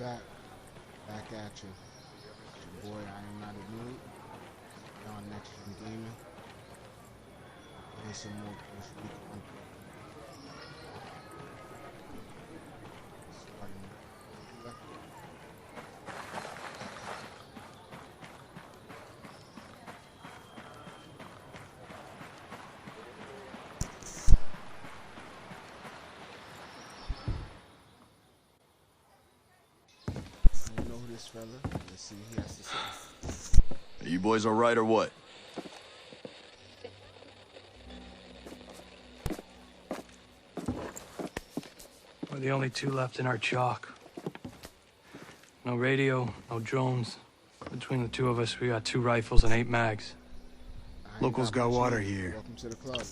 back at you. It's your boy, I am not a noob. On Next Gen Gaming. Here's some more Ghostrecon Breakpoint. Starting with I know this fella. Let's see what he has to say. Are you boys all right or what? We're the only two left in our chalk. No radio, no drones. Between the two of us, we got 2 rifles and 8 mags. Locals got water here. Welcome to the club.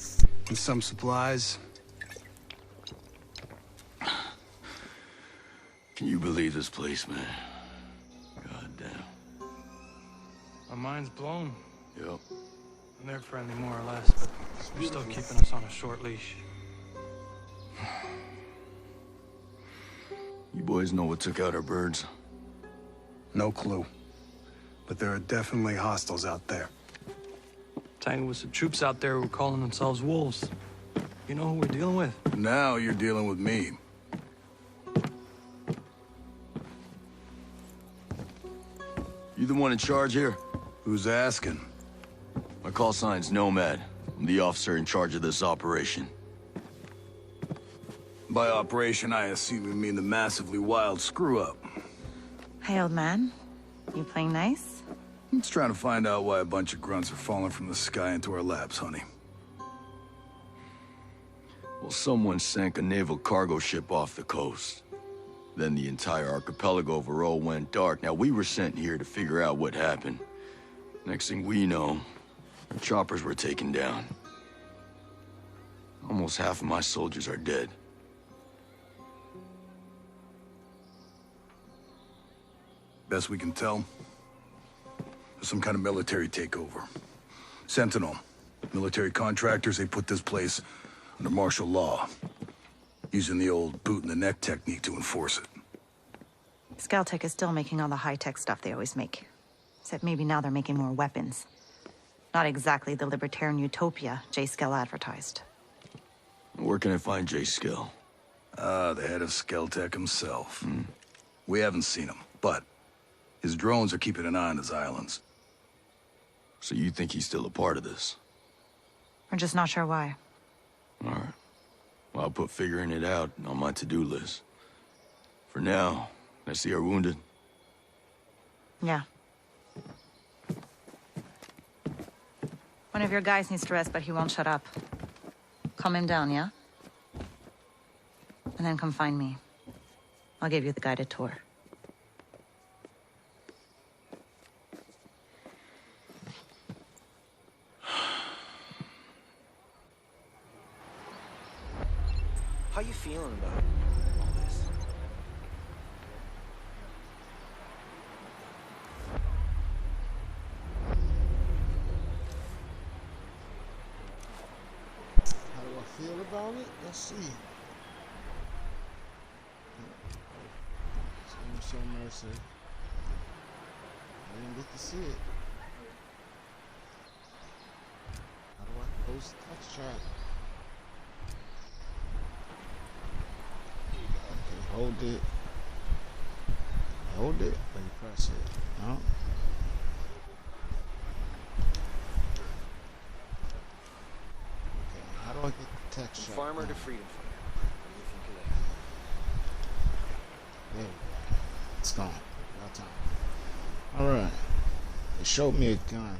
And some supplies. Can you believe this place, man? God damn. My mind's blown. Yep. And they're friendly more or less, but they're still keeping us on a short leash. You boys know what took out our birds? No clue. But there are definitely hostiles out there. Tangled with some troops out there who are calling themselves wolves. You know who we're dealing with? Now you're dealing with me. You the one in charge here? Who's asking? My call sign's Nomad. I'm the officer in charge of this operation. By operation, I assume you mean the massively wild screw-up. Hey, old man. You playing nice? I'm just trying to find out why a bunch of grunts are falling from the sky into our laps, honey. Well, someone sank a naval cargo ship off the coast. Then the entire archipelago overall went dark. Now, we were sent here to figure out what happened. Next thing we know, our choppers were taken down. Almost half of my soldiers are dead. Best we can tell, there's some kind of military takeover. Sentinel, military contractors, they put this place under martial law, using the old boot-in-the-neck technique to enforce it. Skeltech is still making all the high-tech stuff they always make. Except maybe now they're making more weapons. Not exactly the libertarian utopia J. Skell advertised. Where can I find J. Skell? The head of Skeltech himself. We haven't seen him, but his drones are keeping an eye on his islands. So you think he's still a part of this? We're just not sure why. All right. Well, I'll put figuring it out on my to-do list. For now, I see our wounded. Yeah. One of your guys needs to rest, but he won't shut up. Calm him down, yeah? And then come find me. I'll give you the guided tour. How you feeling about all this? How do I feel about it? Let's see. So immersive. I didn't get to see it. How do I close the touch track? Okay, hold it. Hold it, then press it. No. Okay, how do I get the text From track? farmer to down? freedom fighter. What do you think of that? There we go. It's gone. About time. Alright. It showed me a gun.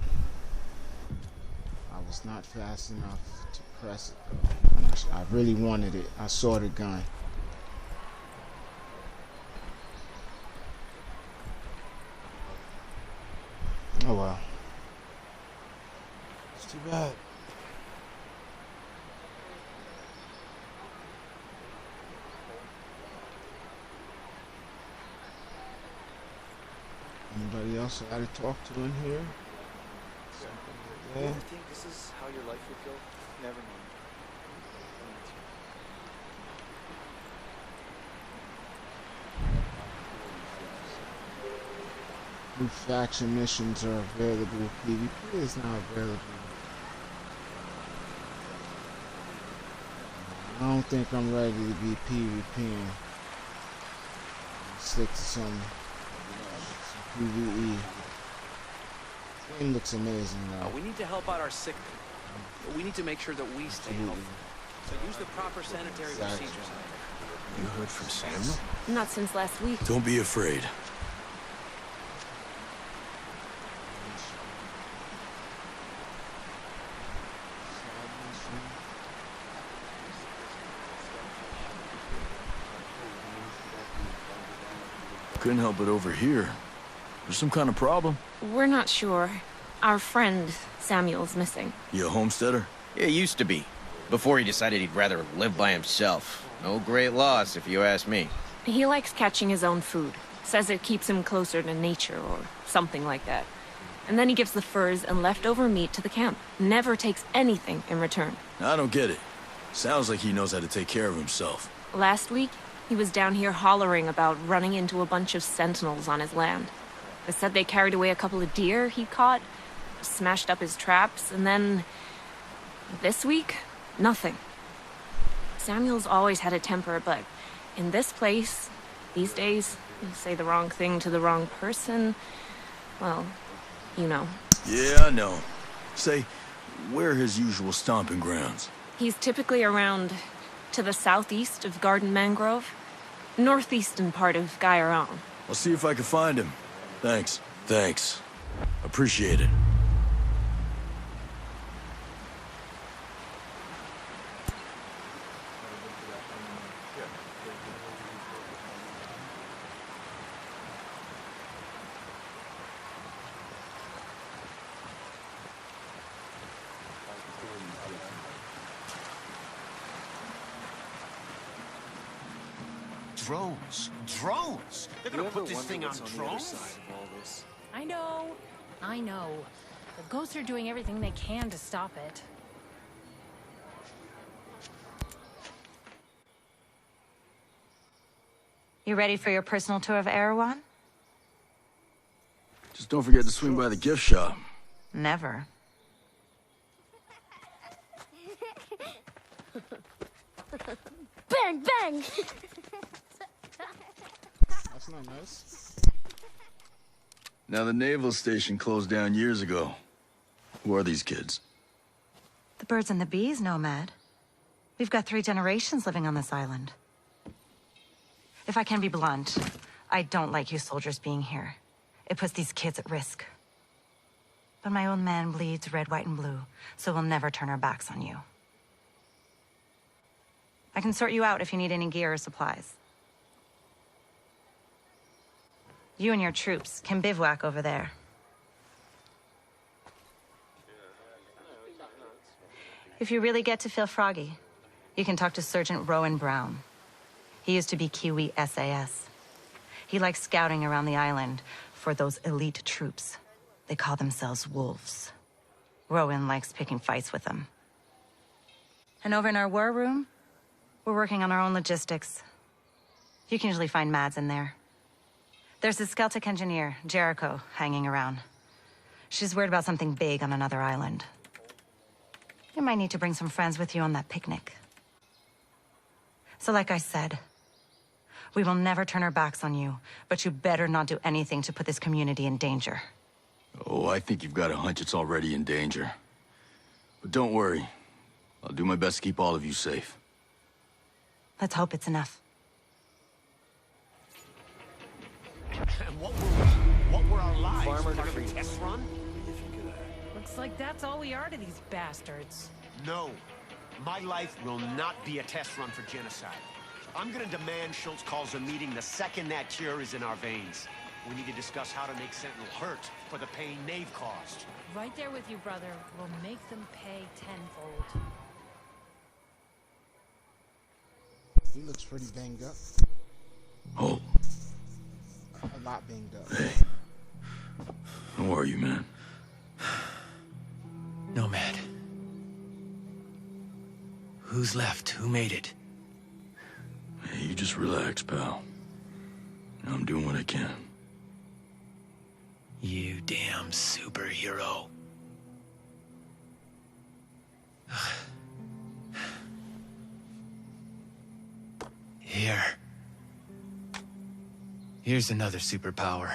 I was not fast enough to press it though. I really wanted it. I saw the gun. Oh well. It's too bad. Anybody else I gotta talk to in here? You Yeah. ever think this is how your life would go? Never mind. New faction missions are available. PvP is not available. I don't think I'm ready to be PvPing. Stick to some PvE. This game looks amazing though. We need to help out our sick people. We need to make sure that we stay healthy. So use the proper sanitary procedures. You heard from Samuel? Not since last week. Don't be afraid. Couldn't help it over here. There's some kind of problem? We're not sure. Our friend, Samuel's missing. You a homesteader? Yeah, used to be. Before he decided he'd rather live by himself. No great loss, if you ask me. He likes catching his own food. Says it keeps him closer to nature or something like that. And then he gives the furs and leftover meat to the camp. Never takes anything in return. I don't get it. Sounds like he knows how to take care of himself. Last week, he was down here hollering about running into a bunch of sentinels on his land. They said they carried away a couple of deer he caught, smashed up his traps, and then... this week, nothing. Samuel's always had a temper, but in this place, these days, you say the wrong thing to the wrong person, well, you know. Yeah, I know. Say, where are his usual stomping grounds? He's typically around to the southeast of Garden Mangrove, northeastern part of Gairon. I'll see if I can find him. Thanks. Thanks. Appreciate it. Drones. Drones! They're gonna put this thing on drones? I know. The ghosts are doing everything they can to stop it. You ready for your personal tour of Erewhon? Just don't forget to swing by the gift shop. Never. Bang, bang! That's not nice. Now, the naval station closed down years ago. Who are these kids? The birds and the bees, Nomad. We've got 3 generations living on this island. If I can be blunt, I don't like you soldiers being here. It puts these kids at risk. But my old man bleeds red, white, and blue, so we'll never turn our backs on you. I can sort you out if you need any gear or supplies. You and your troops can bivouac over there. If you really get to feel froggy, you can talk to Sergeant Rowan Brown. He used to be Kiwi SAS. He likes scouting around the island for those elite troops. They call themselves wolves. Rowan likes picking fights with them. And over in our war room, we're working on our own logistics. You can usually find Mads in there. There's this Celtic engineer, Jericho, hanging around. She's worried about something big on another island. You might need to bring some friends with you on that picnic. So like I said, we will never turn our backs on you, but you better not do anything to put this community in danger. Oh, I think you've got a hunch it's already in danger. But don't worry. I'll do my best to keep all of you safe. Let's hope it's enough. And what were our lives? Farmer Part of a defeat. test run? Looks like that's all we are to these bastards. No. My life will not be a test run for genocide. I'm gonna demand Schultz calls a meeting the second that cure is in our veins. We need to discuss how to make Sentinel hurt for the pain they've caused. Right there with you, brother. We'll make them pay tenfold. He looks pretty banged up. Oh, A lot banged up. hey. How are you, man? Nomad. Who's left? Who made it? Hey, you just relax, pal. I'm doing what I can. You damn superhero. Here's another superpower.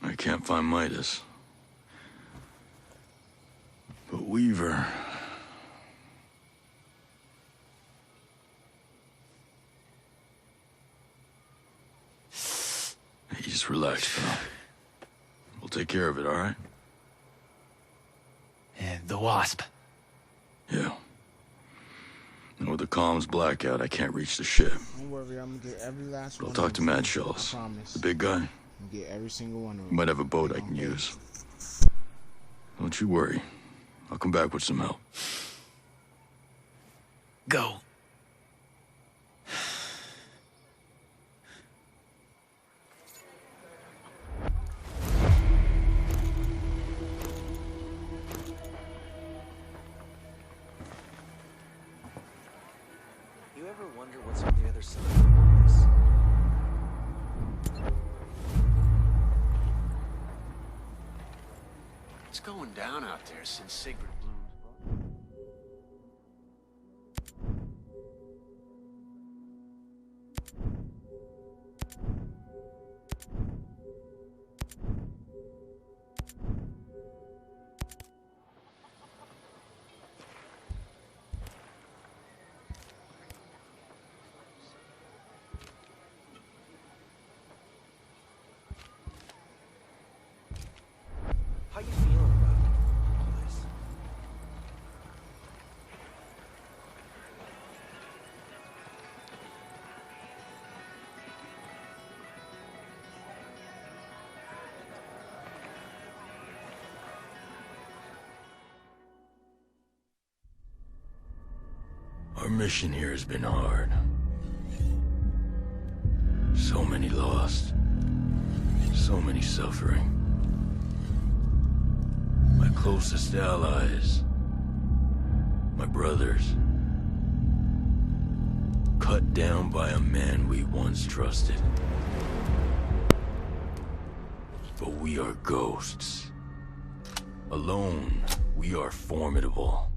I can't find Midas. But Weaver... Hey, just relax, pal. We'll take care of it, all right? And the Wasp. Yeah. And with the comms blackout, I can't reach the ship. Don't worry, I'm gonna get every last But one. I'll talk to of them. Mad Shells. I promise. The big guy. I'm gonna get every single one of them. He might have a boat I can use. Don't you worry. I'll come back with some help. Go. You ever wonder what's on the other side of all this? What's going down out there since Sacred Blooms? How you feeling about all this? Our mission here has been hard. So many lost. So many suffering. My closest allies. My brothers. Cut down by a man we once trusted. But we are ghosts. Alone, we are formidable.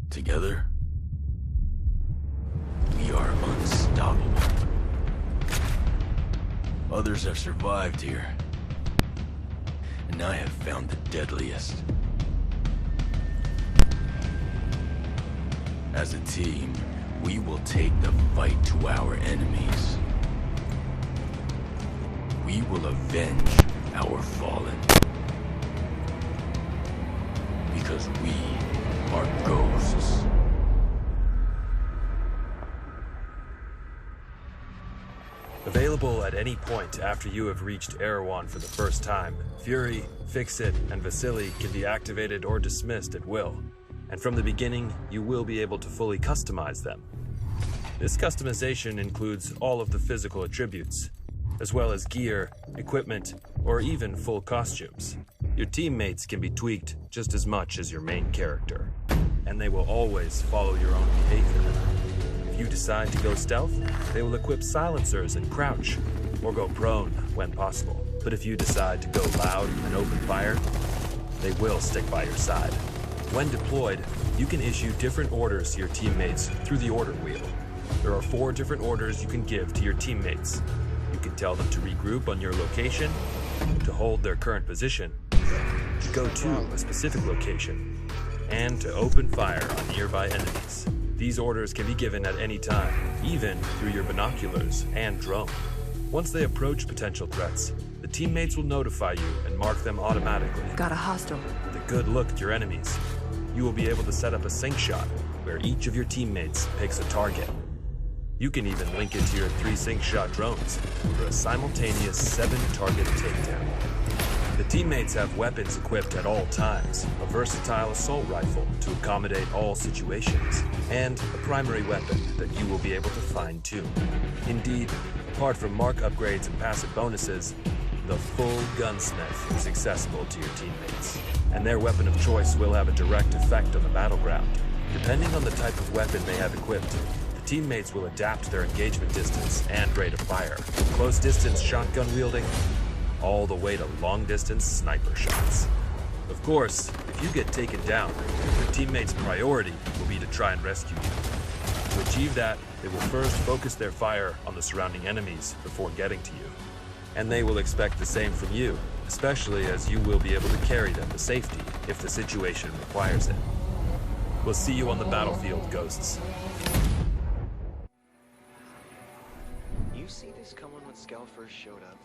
Together, we are unstoppable. Others have survived here, and I have found the deadliest. As a team, we will take the fight to our enemies. We will avenge our fallen. Because we are ghosts. Available at any point after you have reached Erewhon for the first time, Fury, Fix-It, and Vasily can be activated or dismissed at will. And from the beginning, you will be able to fully customize them. This customization includes all of the physical attributes, as well as gear, equipment, or even full costumes. Your teammates can be tweaked just as much as your main character, and they will always follow your own behavior. If you decide to go stealth, they will equip silencers and crouch, or go prone when possible. But if you decide to go loud and open fire, they will stick by your side. When deployed, you can issue different orders to your teammates through the order wheel. There are 4 different orders you can give to your teammates. You can tell them to regroup on your location, to hold their current position, to go to a specific location, and to open fire on nearby enemies. These orders can be given at any time, even through your binoculars and drone. Once they approach potential threats, the teammates will notify you and mark them automatically. Got a hostile. With a good look at your enemies, you will be able to set up a sync shot where each of your teammates picks a target. You can even link it to your 3 sync shot drones for a simultaneous 7-target takedown. The teammates have weapons equipped at all times, a versatile assault rifle to accommodate all situations, and a primary weapon that you will be able to fine-tune. Indeed, apart from mark upgrades and passive bonuses, the full gunsmith is accessible to your teammates, and their weapon of choice will have a direct effect on the battleground. Depending on the type of weapon they have equipped, the teammates will adapt their engagement distance and rate of fire, from close-distance shotgun wielding all the way to long-distance sniper shots. Of course, if you get taken down, your teammates' priority will be to try and rescue you. To achieve that, they will first focus their fire on the surrounding enemies before getting to you. And they will expect the same from you, especially as you will be able to carry them to safety if the situation requires it. We'll see you on the battlefield, Ghosts. You see this coming when Scal first showed up?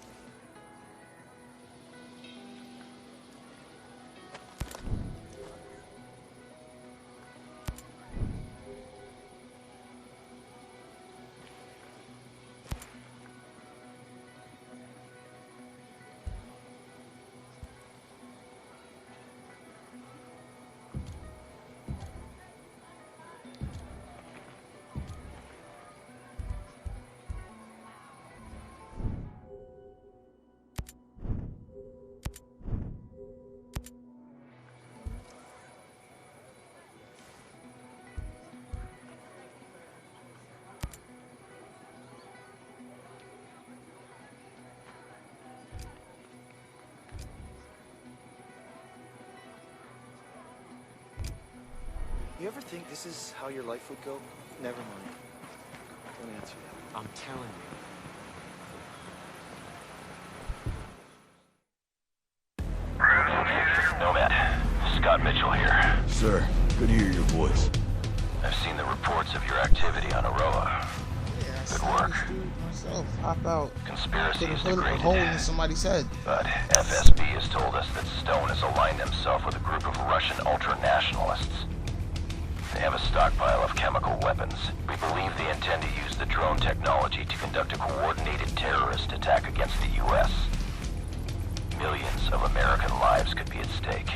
You ever think this is how your life would go? Never mind. Don't answer that. I'm telling you. Nomad, Scott Mitchell here. Sir, good to hear your voice. I've seen the reports of your activity on Aroa. Good work. Myself, hop out. Conspiracy is Put a degraded. hole in somebody's head. But FSB has told us that Stone has aligned himself with a group of Russian ultra-nationalists. They have a stockpile of chemical weapons. We believe they intend to use the drone technology to conduct a coordinated terrorist attack against the U.S. Millions of American lives could be at stake.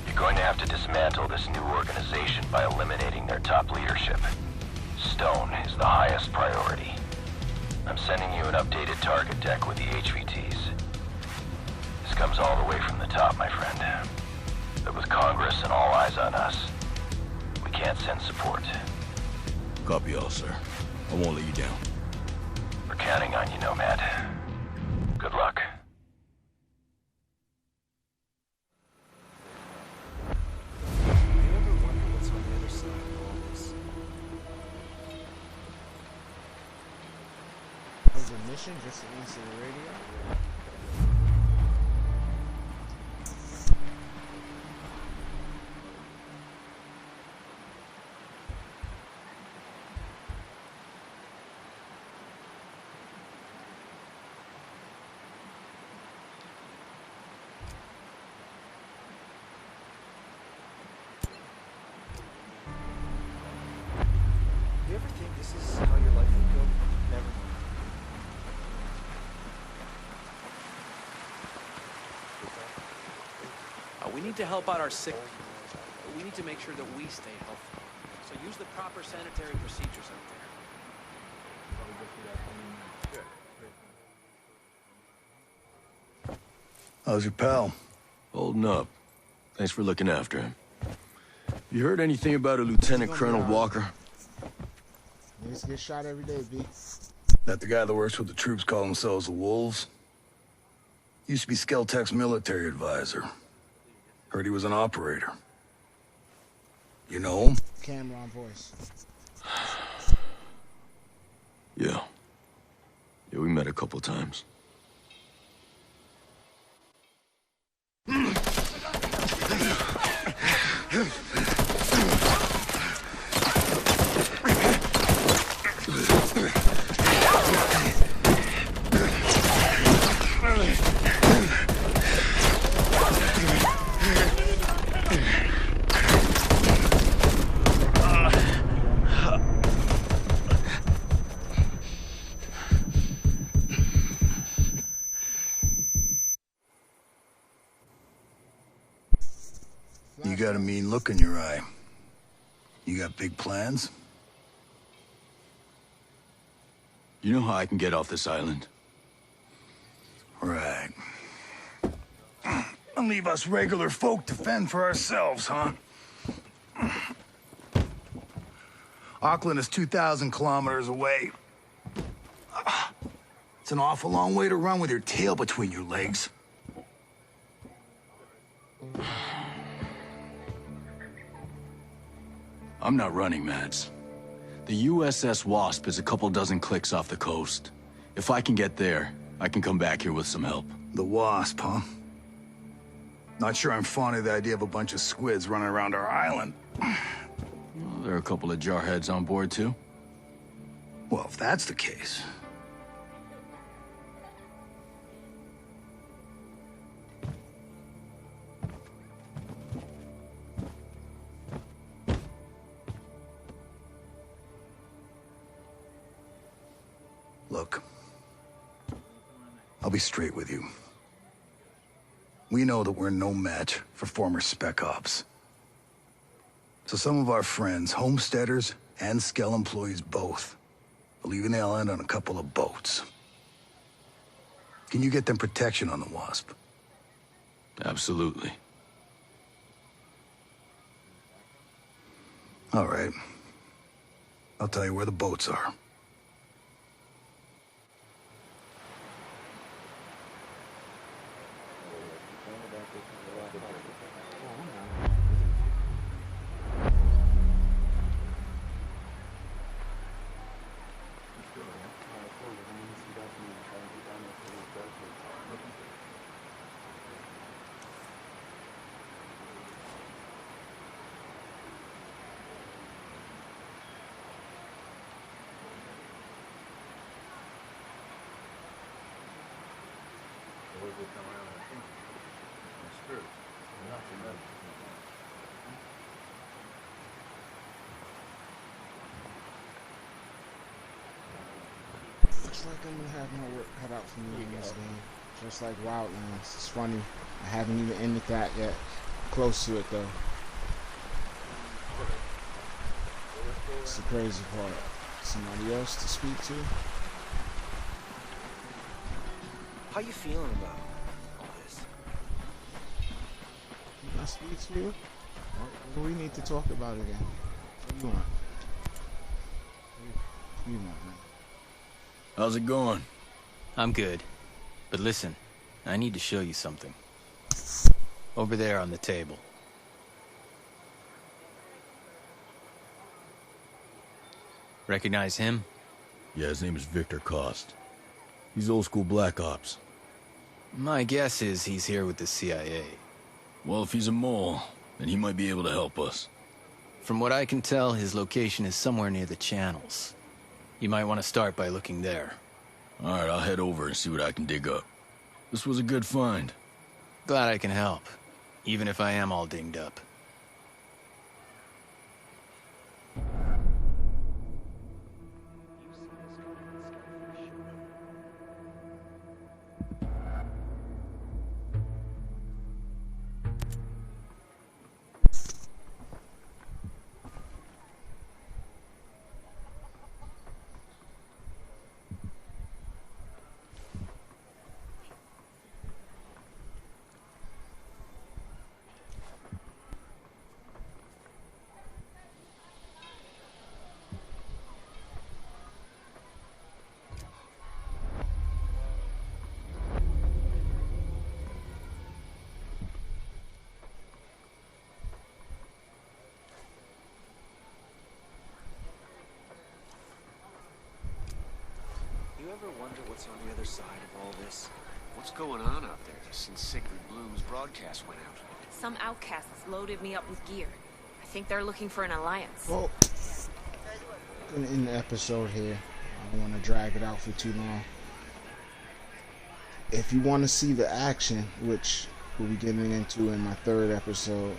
You're going to have to dismantle this new organization by eliminating their top leadership. Stone is the highest priority. I'm sending you an updated target deck with the HVTs. This comes all the way from the top, my friend. But with Congress and all eyes on us, we can't send support. Copy all, sir. I won't let you down. We're counting on you, Nomad. Good luck. Do you ever wonder what's on the other side of all this? Was a mission just to answer the radio? You ever think this is how your life would go? Never mind. We need to help out our sick people. We need to make sure that we stay healthy. So use the proper sanitary procedures out there. How's your pal? Holding up. Thanks for looking after him. You heard anything about a Lieutenant Colonel Walker? Niggas get shot every day, B. That the guy that works with the troops call themselves the Wolves? Used to be Skeltech's military advisor. Heard he was an operator. You know him? Camera on voice. Yeah. Yeah, we met a couple times. You got a mean look in your eye. You got big plans? You know how I can get off this island? Right. And leave us regular folk to fend for ourselves, huh? Auckland is 2,000 kilometers away. It's an awful long way to run with your tail between your legs. I'm not running, Mads. The USS Wasp is a couple dozen clicks off the coast. If I can get there, I can come back here with some help. The Wasp, huh? Not sure I'm fond of the idea of a bunch of squids running around our island. Well, there are a couple of jarheads on board, too. Well, if that's the case... Look, I'll be straight with you. We know that we're no match for former Spec Ops. So some of our friends, homesteaders and Skell employees both, are leaving the island on a couple of boats. Can you get them protection on the Wasp? Absolutely. All right. I'll tell you where the boats are. Looks like I'm gonna have my work cut out for me in this game. Just like Wildlands. It's funny. I haven't even ended that yet. Close to it though. It's the crazy part. Somebody else to speak to? How you feeling about all this? Can I speak to you? What do we need to talk about again? What do you want? What do you want, man? How's it going? I'm good. But listen, I need to show you something. Over there on the table. Recognize him? Yeah, his name is Victor Cost. He's old school Black Ops. My guess is he's here with the CIA. Well, if he's a mole, then he might be able to help us. From what I can tell, his location is somewhere near the channels. You might want to start by looking there. Alright, I'll head over and see what I can dig up. This was a good find. Glad I can help, even if I am all dinged up. You ever wonder what's on the other side of all this? What's going on out there since Sacred Bloom's broadcast went out? Some outcasts loaded me up with gear. I think they're looking for an alliance. Well, I'm gonna end the episode here. I don't want to drag it out for too long. If you want to see the action, which we'll be getting into in my third episode,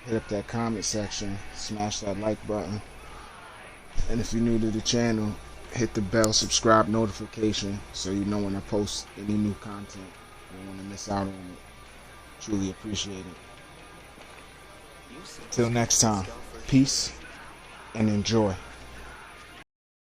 hit up that comment section, smash that like button, and if you're new to the channel, hit the bell, subscribe notification so you know when I post any new content. You don't want to miss out on it. Truly appreciate it. Till next time, peace and enjoy.